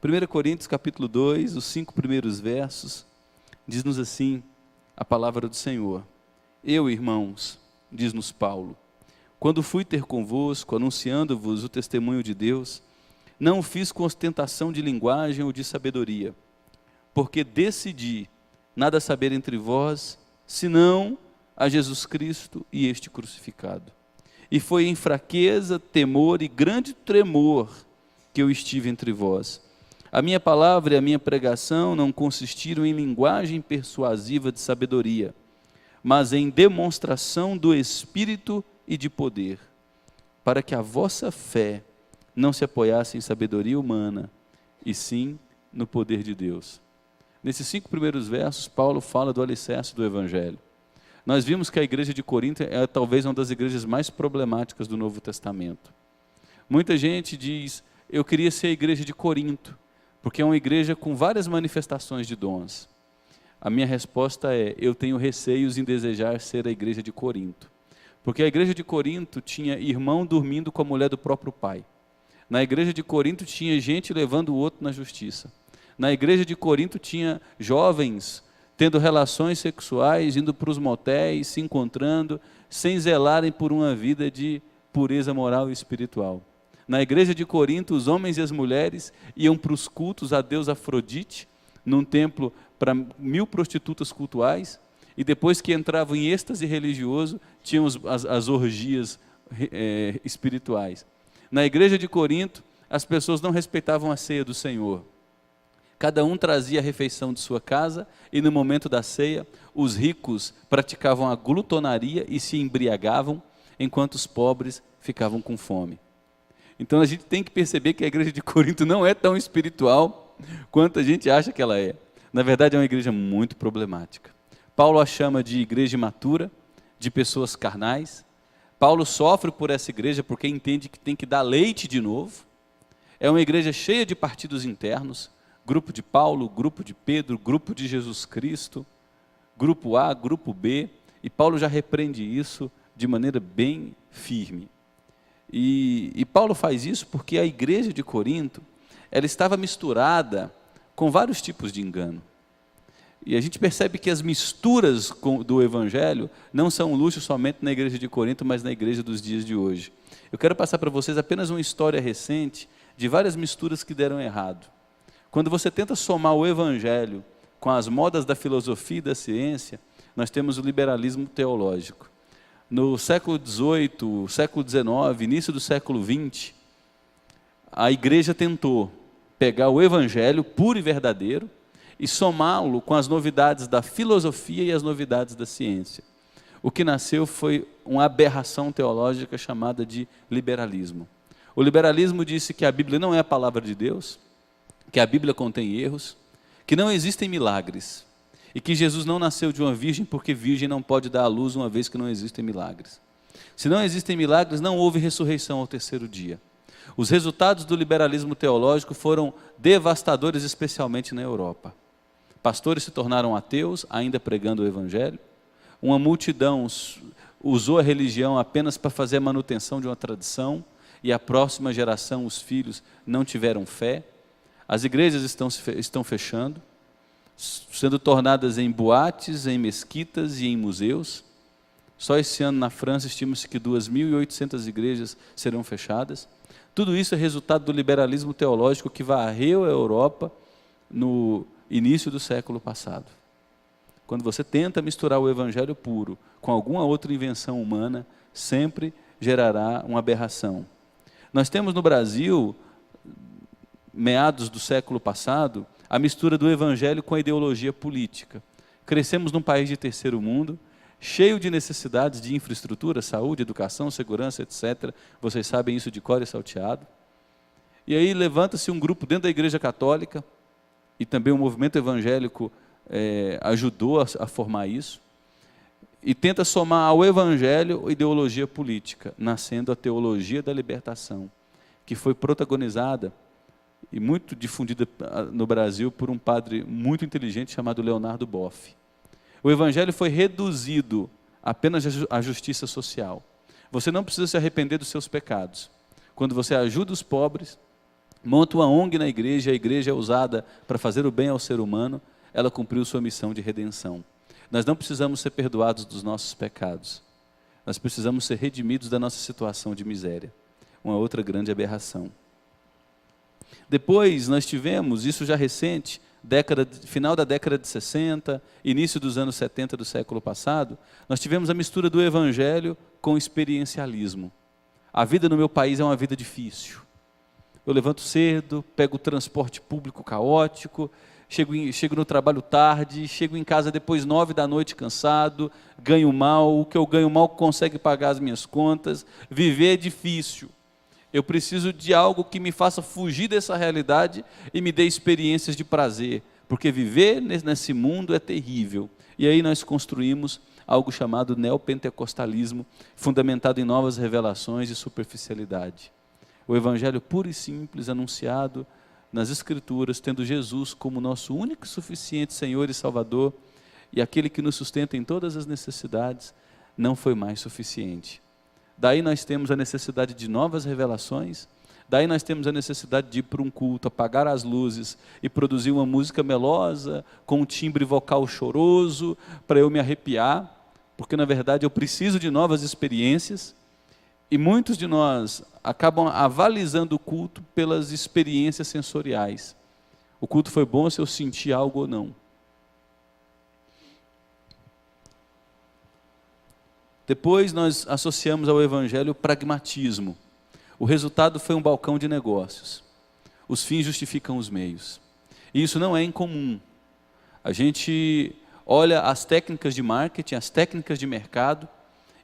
1 Coríntios capítulo 2, os 5 primeiros versos, diz-nos assim a palavra do Senhor. Eu, irmãos, diz-nos Paulo, quando fui ter convosco, anunciando-vos o testemunho de Deus, não o fiz com ostentação de linguagem ou de sabedoria, porque decidi nada saber entre vós, senão a Jesus Cristo e este crucificado. E foi em fraqueza, temor e grande tremor que eu estive entre vós. A minha palavra e a minha pregação não consistiram em linguagem persuasiva de sabedoria, mas em demonstração do Espírito e de poder, para que a vossa fé não se apoiasse em sabedoria humana, e sim no poder de Deus. Nesses 5 primeiros versos, Paulo fala do alicerce do Evangelho. Nós vimos que a igreja de Corinto é talvez uma das igrejas mais problemáticas do Novo Testamento. Muita gente diz, eu queria ser a igreja de Corinto, porque é uma igreja com várias manifestações de dons. A minha resposta é, eu tenho receios em desejar ser a igreja de Corinto. Porque a igreja de Corinto tinha irmão dormindo com a mulher do próprio pai. Na igreja de Corinto tinha gente levando o outro na justiça. Na igreja de Corinto tinha jovens tendo relações sexuais, indo para os motéis, se encontrando, sem zelarem por uma vida de pureza moral e espiritual. Na igreja de Corinto, os homens e as mulheres iam para os cultos a Deus Afrodite, num templo para 1000 prostitutas cultuais, e depois que entravam em êxtase religioso, tinham as orgias espirituais. Na igreja de Corinto, as pessoas não respeitavam a ceia do Senhor. Cada um trazia a refeição de sua casa, e no momento da ceia, os ricos praticavam a glutonaria e se embriagavam, enquanto os pobres ficavam com fome. Então a gente tem que perceber que a igreja de Corinto não é tão espiritual quanto a gente acha que ela é. Na verdade é uma igreja muito problemática. Paulo a chama de igreja imatura, de pessoas carnais. Paulo sofre por essa igreja porque entende que tem que dar leite de novo. É uma igreja cheia de partidos internos, grupo de Paulo, grupo de Pedro, grupo de Jesus Cristo, grupo A, grupo B, e Paulo já repreende isso de maneira bem firme. E Paulo faz isso porque a igreja de Corinto, ela estava misturada com vários tipos de engano. E a gente percebe que as misturas do Evangelho não são um luxo somente na igreja de Corinto, mas na igreja dos dias de hoje. Eu quero passar para vocês apenas uma história recente de várias misturas que deram errado. Quando você tenta somar o Evangelho com as modas da filosofia e da ciência, nós temos o liberalismo teológico. No século XVIII, século XIX, início do século XX, a igreja tentou pegar o Evangelho puro e verdadeiro e somá-lo com as novidades da filosofia e as novidades da ciência. O que nasceu foi uma aberração teológica chamada de liberalismo. O liberalismo disse que a Bíblia não é a palavra de Deus, que a Bíblia contém erros, que não existem milagres, e que Jesus não nasceu de uma virgem porque virgem não pode dar à luz uma vez que não existem milagres. Se não existem milagres, não houve ressurreição ao terceiro dia. Os resultados do liberalismo teológico foram devastadores, especialmente na Europa. Pastores se tornaram ateus, ainda pregando o Evangelho. Uma multidão usou a religião apenas para fazer a manutenção de uma tradição, e a próxima geração, os filhos, não tiveram fé. As igrejas estão fechando, sendo tornadas em boates, em mesquitas e em museus. Só esse ano na França estima-se que 2.800 igrejas serão fechadas. Tudo isso é resultado do liberalismo teológico que varreu a Europa no início do século passado. Quando você tenta misturar o evangelho puro com alguma outra invenção humana, sempre gerará uma aberração. Nós temos no Brasil, meados do século passado, a mistura do evangelho com a ideologia política. Crescemos num país de terceiro mundo, cheio de necessidades de infraestrutura, saúde, educação, segurança, etc. Vocês sabem isso de cor e salteado. E aí levanta-se um grupo dentro da Igreja Católica, e também o movimento evangélico ajudou a formar isso, e tenta somar ao evangelho a ideologia política, nascendo a teologia da libertação, que foi protagonizada e muito difundida no Brasil por um padre muito inteligente chamado Leonardo Boff. O evangelho foi reduzido apenas à justiça social. Você não precisa se arrepender dos seus pecados. Quando você ajuda os pobres, monta uma ONG na igreja, a igreja é usada para fazer o bem ao ser humano, ela cumpriu sua missão de redenção. Nós não precisamos ser perdoados dos nossos pecados, nós precisamos ser redimidos da nossa situação de miséria. Uma outra grande aberração. Depois nós tivemos, isso já recente, final da década de 60, início dos anos 70 do século passado, nós tivemos a mistura do evangelho com experiencialismo. A vida no meu país é uma vida difícil. Eu levanto cedo, pego o transporte público caótico, chego no trabalho tarde, chego em casa depois 9 da noite cansado, ganho mal, o que eu ganho mal consegue pagar as minhas contas, viver é difícil. Eu preciso de algo que me faça fugir dessa realidade e me dê experiências de prazer, porque viver nesse mundo é terrível. E aí nós construímos algo chamado neopentecostalismo, fundamentado em novas revelações e superficialidade. O evangelho puro e simples, anunciado nas Escrituras, tendo Jesus como nosso único e suficiente Senhor e Salvador, e aquele que nos sustenta em todas as necessidades, não foi mais suficiente. Daí nós temos a necessidade de novas revelações, daí nós temos a necessidade de ir para um culto, apagar as luzes e produzir uma música melosa, com um timbre vocal choroso, para eu me arrepiar, porque na verdade eu preciso de novas experiências, e muitos de nós acabam avalizando o culto pelas experiências sensoriais. O culto foi bom se eu senti algo ou não. Depois nós associamos ao evangelho o pragmatismo. O resultado foi um balcão de negócios. Os fins justificam os meios. E isso não é incomum. A gente olha as técnicas de marketing, as técnicas de mercado,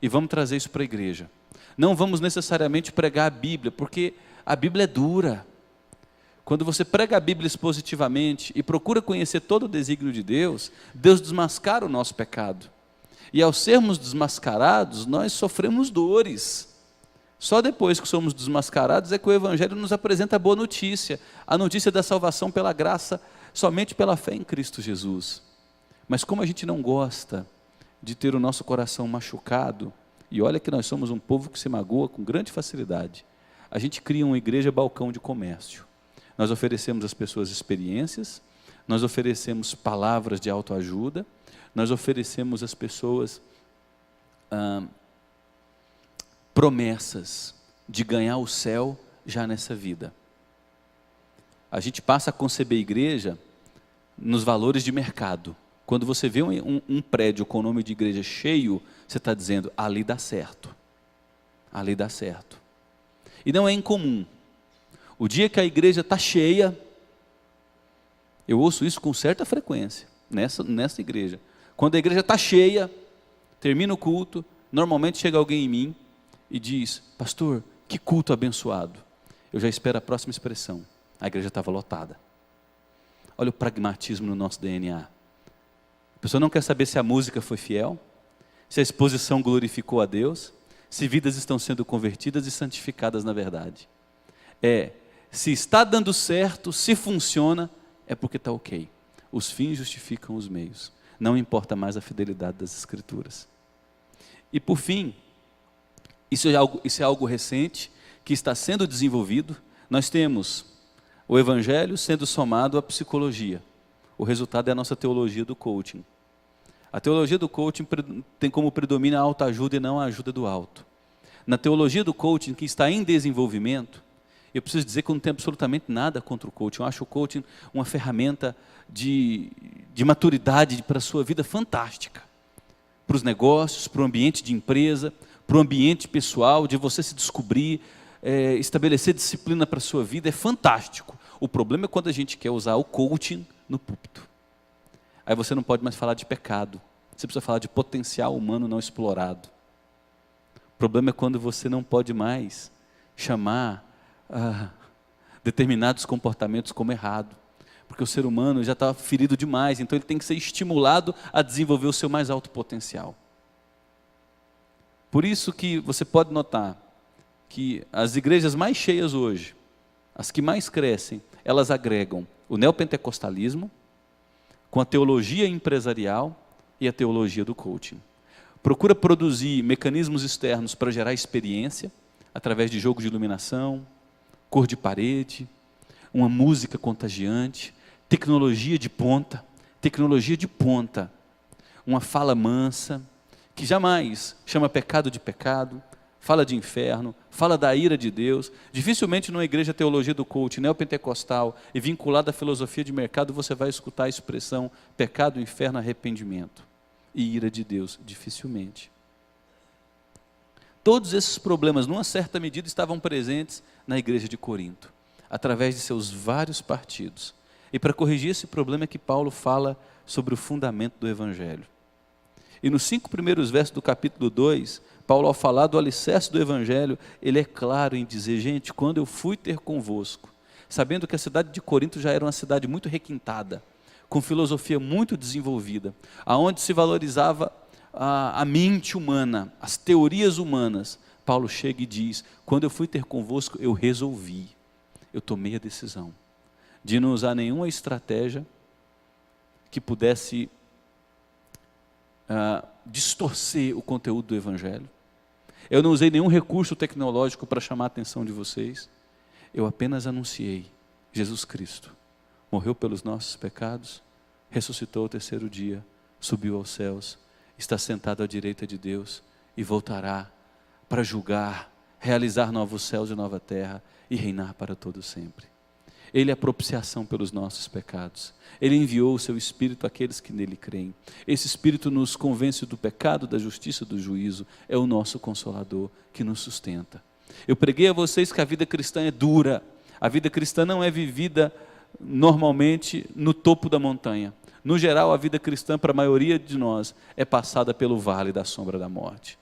e vamos trazer isso para a igreja. Não vamos necessariamente pregar a Bíblia, porque a Bíblia é dura. Quando você prega a Bíblia expositivamente e procura conhecer todo o desígnio de Deus, Deus desmascara o nosso pecado. E ao sermos desmascarados, nós sofremos dores. Só depois que somos desmascarados é que o Evangelho nos apresenta a boa notícia, a notícia da salvação pela graça, somente pela fé em Cristo Jesus. Mas como a gente não gosta de ter o nosso coração machucado, e olha que nós somos um povo que se magoa com grande facilidade, a gente cria uma igreja balcão de comércio. Nós oferecemos às pessoas experiências, nós oferecemos palavras de autoajuda, nós oferecemos às pessoas promessas de ganhar o céu já nessa vida. A gente passa a conceber a igreja nos valores de mercado. Quando você vê um prédio com o nome de igreja cheio, você está dizendo, ali dá certo. Ali dá certo. E não é incomum. O dia que a igreja está cheia, eu ouço isso com certa frequência, nessa igreja. Quando a igreja está cheia, termina o culto, normalmente chega alguém em mim e diz, pastor, que culto abençoado. Eu já espero a próxima expressão. A igreja estava lotada. Olha o pragmatismo no nosso DNA. A pessoa não quer saber se a música foi fiel, se a exposição glorificou a Deus, se vidas estão sendo convertidas e santificadas na verdade. Se está dando certo, se funciona, é porque está ok. Os fins justificam os meios. Não importa mais a fidelidade das Escrituras. E por fim, isso é algo recente, que está sendo desenvolvido. Nós temos o Evangelho sendo somado à psicologia. O resultado é a nossa teologia do coaching. A teologia do coaching tem como predomínio a autoajuda e não a ajuda do alto. Na teologia do coaching, que está em desenvolvimento, eu preciso dizer que eu não tenho absolutamente nada contra o coaching. Eu acho o coaching uma ferramenta de maturidade para a sua vida fantástica. Para os negócios, para o ambiente de empresa, para o ambiente pessoal, de você se descobrir, estabelecer disciplina para a sua vida, é fantástico. O problema é quando a gente quer usar o coaching no púlpito. Aí você não pode mais falar de pecado, você precisa falar de potencial humano não explorado. O problema é quando você não pode mais chamar determinados comportamentos como errado, porque o ser humano já está ferido demais, então ele tem que ser estimulado a desenvolver o seu mais alto potencial. Por isso que você pode notar que as igrejas mais cheias hoje, as que mais crescem, elas agregam o neopentecostalismo com a teologia empresarial e a teologia do coaching. Procura produzir mecanismos externos para gerar experiência, através de jogo de iluminação, cor de parede, uma música contagiante, tecnologia de ponta, uma fala mansa, que jamais chama pecado de pecado, fala de inferno, fala da ira de Deus. Dificilmente numa igreja teologia do coach, neopentecostal e vinculada à filosofia de mercado, você vai escutar a expressão pecado, inferno, arrependimento e ira de Deus, dificilmente. Todos esses problemas, numa certa medida, estavam presentes na igreja de Corinto, através de seus vários partidos. E para corrigir esse problema é que Paulo fala sobre o fundamento do Evangelho. E nos 5 primeiros versos do capítulo 2, Paulo, ao falar do alicerce do Evangelho, ele é claro em dizer: gente, quando eu fui ter convosco, sabendo que a cidade de Corinto já era uma cidade muito requintada, com filosofia muito desenvolvida, aonde se valorizava a mente humana, as teorias humanas, Paulo chega e diz: quando eu fui ter convosco, eu resolvi, eu tomei a decisão de não usar nenhuma estratégia que pudesse distorcer o conteúdo do Evangelho. Eu não usei nenhum recurso tecnológico para chamar a atenção de vocês. Eu apenas anunciei: Jesus Cristo morreu pelos nossos pecados, ressuscitou ao 3º dia, subiu aos céus, está sentado à direita de Deus e voltará para julgar, realizar novos céus e nova terra e reinar para todo sempre. Ele é a propiciação pelos nossos pecados. Ele enviou o seu Espírito àqueles que nele creem. Esse Espírito nos convence do pecado, da justiça, do juízo. É o nosso Consolador que nos sustenta. Eu preguei a vocês que a vida cristã é dura. A vida cristã não é vivida normalmente no topo da montanha. No geral, a vida cristã, para a maioria de nós, é passada pelo vale da sombra da morte.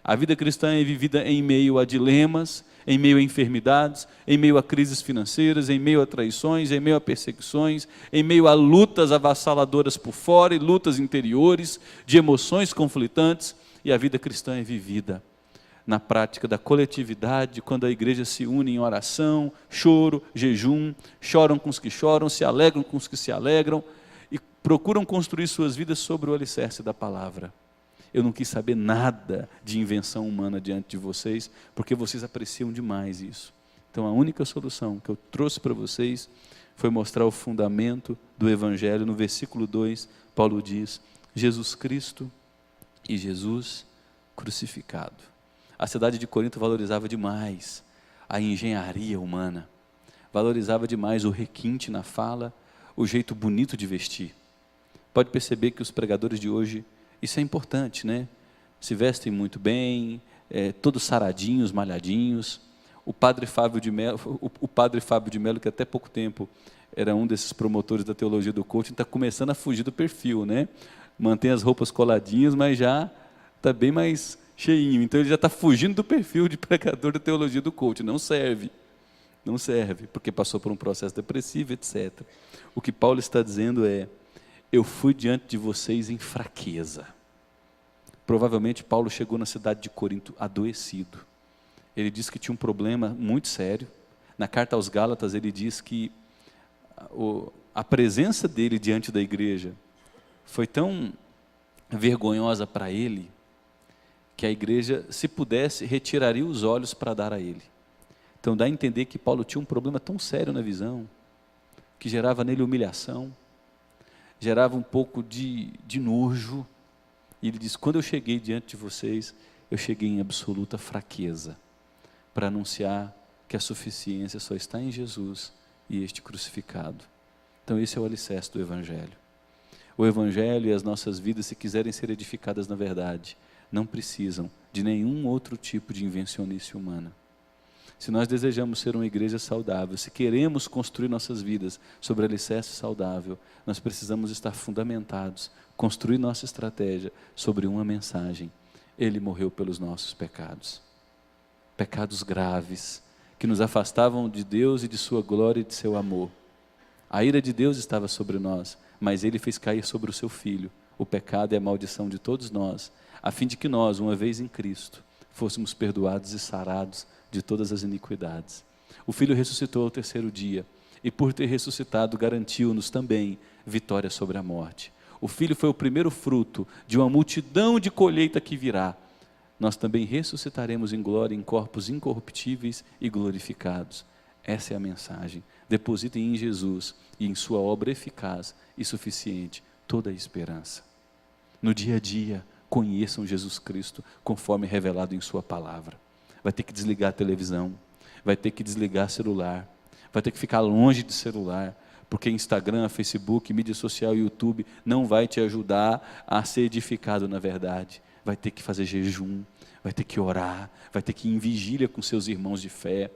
A vida cristã é vivida em meio a dilemas, em meio a enfermidades, em meio a crises financeiras, em meio a traições, em meio a perseguições, em meio a lutas avassaladoras por fora e lutas interiores, de emoções conflitantes. E a vida cristã é vivida na prática da coletividade, quando a igreja se une em oração, choro, jejum, choram com os que choram, se alegram com os que se alegram e procuram construir suas vidas sobre o alicerce da palavra. Eu não quis saber nada de invenção humana diante de vocês, porque vocês apreciam demais isso. Então a única solução que eu trouxe para vocês foi mostrar o fundamento do Evangelho. No versículo 2, Paulo diz: Jesus Cristo e Jesus crucificado. A cidade de Corinto valorizava demais a engenharia humana, valorizava demais o requinte na fala, o jeito bonito de vestir. Pode perceber que os pregadores de hoje, isso é importante, né? Se vestem muito bem, todos saradinhos, malhadinhos. O padre Fábio de Mello, que até pouco tempo era um desses promotores da teologia do coaching, está começando a fugir do perfil, né? Mantém as roupas coladinhas, mas já está bem mais cheinho. Então ele já está fugindo do perfil de pregador da teologia do coaching. Não serve, porque passou por um processo depressivo, etc. O que Paulo está dizendo é: eu fui diante de vocês em fraqueza. Provavelmente Paulo chegou na cidade de Corinto adoecido. Ele diz que tinha um problema muito sério. Na carta aos Gálatas ele diz que a presença dele diante da igreja foi tão vergonhosa para ele, que a igreja, se pudesse, retiraria os olhos para dar a ele. Então dá a entender que Paulo tinha um problema tão sério na visão, que gerava nele humilhação, gerava um pouco de nojo. E ele diz: quando eu cheguei diante de vocês, eu cheguei em absoluta fraqueza, para anunciar que a suficiência só está em Jesus e este crucificado. Então esse é o alicerce do Evangelho. O Evangelho e as nossas vidas, se quiserem ser edificadas na verdade, não precisam de nenhum outro tipo de invencionice humana. Se nós desejamos ser uma igreja saudável, se queremos construir nossas vidas sobre alicerce saudável, nós precisamos estar fundamentados, construir nossa estratégia sobre uma mensagem: Ele morreu pelos nossos pecados. Pecados graves, que nos afastavam de Deus e de sua glória e de seu amor. A ira de Deus estava sobre nós, mas Ele fez cair sobre o seu Filho o pecado e a maldição de todos nós, a fim de que nós, uma vez em Cristo, fôssemos perdoados e sarados de todas as iniquidades. O Filho ressuscitou ao 3º dia, e por ter ressuscitado, garantiu-nos também vitória sobre a morte. O Filho foi o primeiro fruto de uma multidão de colheita que virá. Nós também ressuscitaremos em glória em corpos incorruptíveis e glorificados. Essa é a mensagem. Depositem em Jesus e em sua obra eficaz e suficiente toda a esperança. No dia a dia, conheçam Jesus Cristo conforme revelado em sua palavra. Vai ter que desligar a televisão, vai ter que desligar celular, vai ter que ficar longe de celular, porque Instagram, Facebook, mídia social, YouTube não vai te ajudar a ser edificado na verdade. Vai ter que fazer jejum, vai ter que orar, vai ter que ir em vigília com seus irmãos de fé,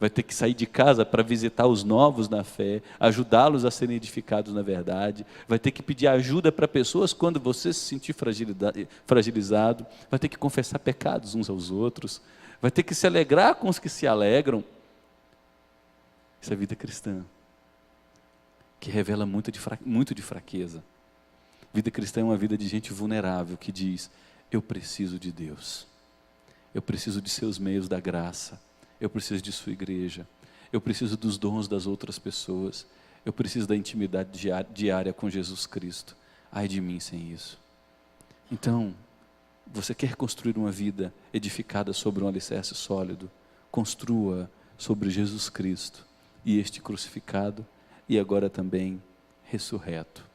vai ter que sair de casa para visitar os novos na fé, ajudá-los a serem edificados na verdade, vai ter que pedir ajuda para pessoas quando você se sentir fragilizado, vai ter que confessar pecados uns aos outros, vai ter que se alegrar com os que se alegram. Isso é vida cristã, que revela muito de fraqueza. Vida cristã é uma vida de gente vulnerável, que diz: eu preciso de Deus, eu preciso de seus meios da graça, eu preciso de sua igreja, eu preciso dos dons das outras pessoas, eu preciso da intimidade diária com Jesus Cristo. Ai de mim sem isso. Então, você quer construir uma vida edificada sobre um alicerce sólido? Construa sobre Jesus Cristo e este crucificado e agora também ressurreto.